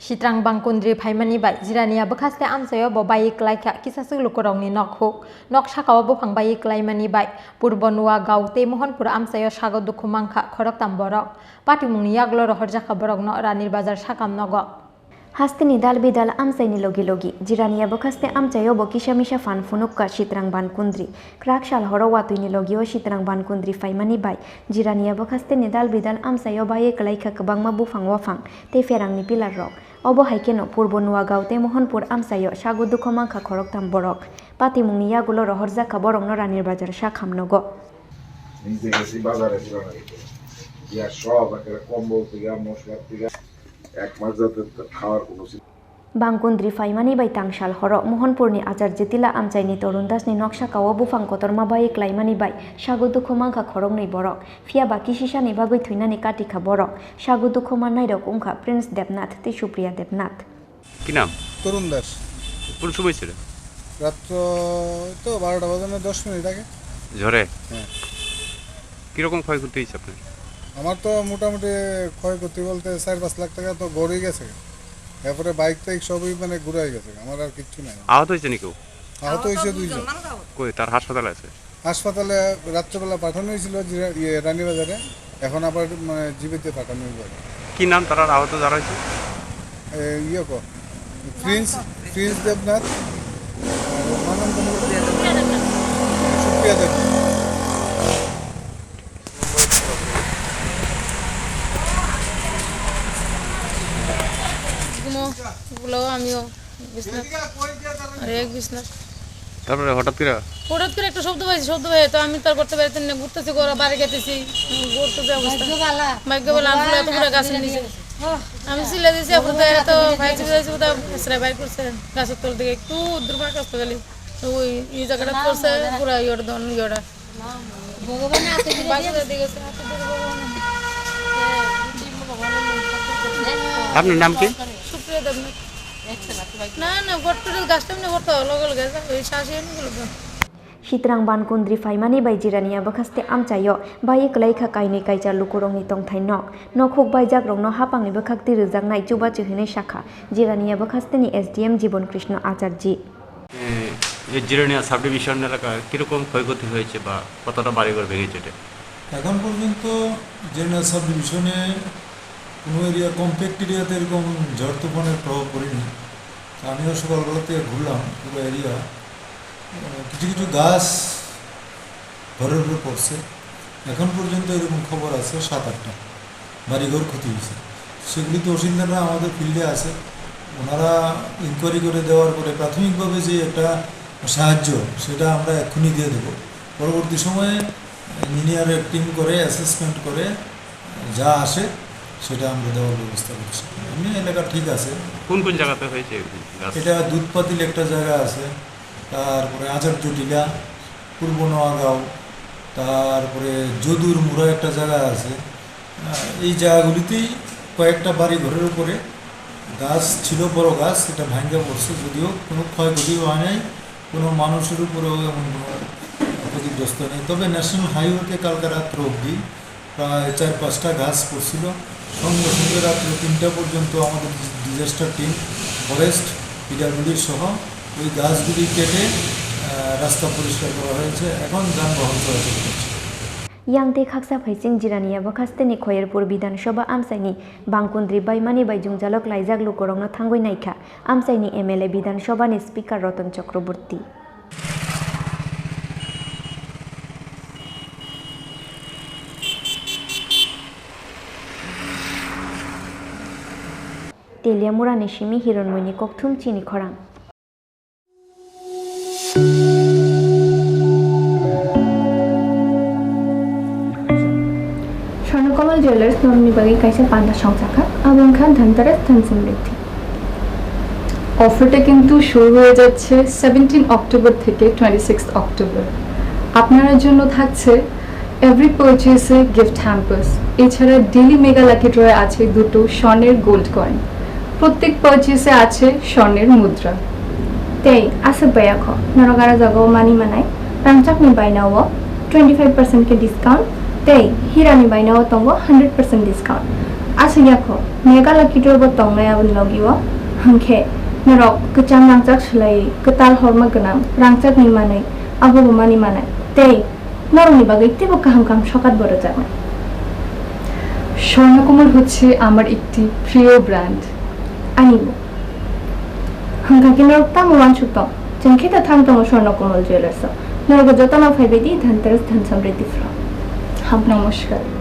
Sitrang Bangkundri Phaimani bai Jirania Bakaste Amsayo Bobai Klaika Kisasuk Lukorongni Nokhuk Nok Shakawa Bopang Bai Klaimani bai Purbonua Gaute Mohanpur Amsayo Shago Dukumangka Khorok Tamborok Patimung Yaglo Rohorjaka Borok no Ranir Bazar Shakam Nogo Hastini dal bidal amsaini logi logi jirania bakaste amchayo bo kisamisha fan funukka Sitrang Bangkundri krak shal horo watuini logi o Sitrang Bangkundri Phaimani bai jirania bakaste ni dal bidal amsayo baye kalaika kabangma bufang wafang te ferangni pilar rok obo haikeno purbonua gaute mohanpur amsayo shago dukomangka khorok tam borok patimungni yagulo rohorjaka borok no ranir bazar shakham nogo Bangkundri Phaimani bai tangshal horo Mohanpurni Ajar Jetila Amchaini Torundasni Noksha Kawa Bufang Kotorma bai Klaimani bai Shagu Dukhomangka Khorong nei borok Fia Baki Shisha ni bagoi thuinani Katika borok Shagu Dukhoma nai rok ungkha Prince Debnath te Supriya Debnath কি নাম তরুণ দাস কোন সময় ছিল রাত্র তো 12টা বাজে 10 minute আগে ঝড়ে হ্যাঁ কি রকম ক্ষয়ক্ষতি হয়েছে আপনার আমার তো মোটামুটি ক্ষয়ক্ষতি বলতে 4-5 লাখ টাকা তো গড়ে গেছে এরপরে বাইক টাইক সবই মানে ঘুরে গেছে আমার আর কিচ্ছু নাই আহত হয়েছে নাকি কেউ আহত হয়েছে দুইজন কই তার হাসপাতালে আছে হাসপাতালে রাত্রেবেলা পাঠানো হয়েছিল রানীবাজারে এখন আবার মানে জীবিত পাঠানো হইবে কি নাম তার আহত যারা হয়েছে প্রিন্স দেবনাথ সুপ্রিয়া দেবনাথ আমিও তারপরে হঠাৎ করে একটা শব্দ পাইছি তো আমি তার করতে পারতেন না ঘুরতেছি গোড়া বাড়ি গেতেছি ঘুরতেছি অবস্থা ভাগ্য বলে আমি এত পুরো গাছের নিচে আমি সিলে দিয়েছি আপনার তো ভাই ছিল কোথাও বাইর করছে গাছের তল থেকে একটু দুর্ভাগ্য আসতে গেলি ওই এই জায়গাটা করছে পুরো ইয়ের ধন ইয়েটা আপনার নাম কি সুপ্রিয়া দেবনাথ না গট্টুর গাছটা এমনি ভরতে লগল গেছে ওই শাসি এমনি গুলো Sitrang Bangkundri Phaimani bai jirania bakaste amchayo bai klaika kaini kaija lukurongni tongthai nok nokhuk bai jagrong no hapangni bakakti rjaknai chuba chuhine shakha jirania bakaste ni SDM Jibon Krishna Acharji এই Jirania sub division এলাকায় কিরকম ক্ষয়ক্ষতি হয়েছে বা কতটা বাড়িঘর ভেঙেছে এটা এখন পর্যন্ত জিরানিয়া সাব ডিভিশনে কোনো এরিয়া কম্প্যাক্ট এরিয়াতে এরকম ঝড় তুফানের প্রভাব পড়েনি আমিও সকালবেলা থেকে ঘুরলাম পুরো এরিয়া কিছু কিছু গাছ ঘরের উপর পড়ছে এখন পর্যন্ত এরকম খবর আছে 7-8টা বাড়িঘর ক্ষতি হয়েছে সেগুলি তহসিলদাররা আমাদের ফিল্ডে আছে ওনারা ইনকোয়ারি করে দেওয়ার পরে প্রাথমিকভাবে যে একটা সাহায্য সেটা আমরা এক্ষুনি দিয়ে দেব পরবর্তী সময়ে ইঞ্জিনিয়ারের টিম করে অ্যাসেসমেন্ট করে যা আসে সেটা আমরা দেওয়ার ব্যবস্থা করছি এমনি এলাকা ঠিক আছে কোন কোন জায়গাতে হয়েছে এটা দুধপাতিল একটা জায়গা আছে তারপরে আচার্য টিলা পূর্ব নোয়াগাঁও তারপরে যদুর মুড়া একটা জায়গা আছে এই জায়গাগুলিতেই কয়েকটা বাড়ি ঘরের উপরে গাছ ছিল বড় গাছ সেটা ভাঙ্গা পড়ছে যদিও কোনো ক্ষয়ক্ষতি হয় নাই কোনো মানুষের উপরেও এমন কোনো ক্ষতিগ্রস্ত নেই তবে ন্যাশনাল হাইওয়েতে কালকে রাত্র অবধি প্রায় 4-5টা গাছ পড়ছিল সঙ্গে সঙ্গে রাত্র 3টা পর্যন্ত আমাদের ডিজাস্টার টিম ফরেস্ট পিডাব্লিউডি সহ ওই গাছগুলি কেটে রাস্তা পরিষ্কার করা হয়েছে এখন যানবাহন চলাচল করছে Yangte khaksa phaising jirania bakaste ni Khoyerpur Bidhan Sabha amsaini Bangkundri Baimani bai jungjalok laijak lukorongno thangoi naikha amsaini MLA Bidhan Sabha ni Speaker Ratan Chakraborty Teliamura Nishimi Hironmoni Kokthum Chini Khorang Swarnakamal jewellers নবনির্বাগী কাইসা পান্ডা সংশাখা আবং খান ধনতেরাস ধন সমৃদ্ধি অফারটা কিন্তু শুরু হয়ে যাচ্ছে 17 অক্টোবর থেকে 26 অক্টোবর আপনাদের জন্য থাকছে এভরি পারচেজে গিফট হ্যাম্পার্স এছাড়া ডেইলি মেগা লাকি ড্রয়ে আছে দুটো স্বর্ণের গোল্ড কয়েন প্রত্যেক পারচেজে আছে স্বর্ণের মুদ্রা তেই আছে বয়াখ নরগারা জাগাও মানি মানাই রামচাকনি বাইনাও 25% কে ডিসকাউন্ট তেই হিরানি বাইনাও তঙ্গ 100% discount asayako megala kitorbo tongnay abon logiwo hangkhe narok kecham rangchak slai ketal horma ganam rangchak ni manai abo mani manai tei নরনি বাগে তেব কাহাম কাম সকাত বড় জানা স্বর্ণকমল হচ্ছে আমার একটি প্রিয় ব্র্যান্ড আনিব হাঙ্কাকি নরকতা মোবান সুতম জংখেতা থামতম স্বর্ণকমল জুয়েলার্স নরক যতনা ফাইবেদি ধনতেরস ধন সমৃদ্ধি ফ্রম নমস্কার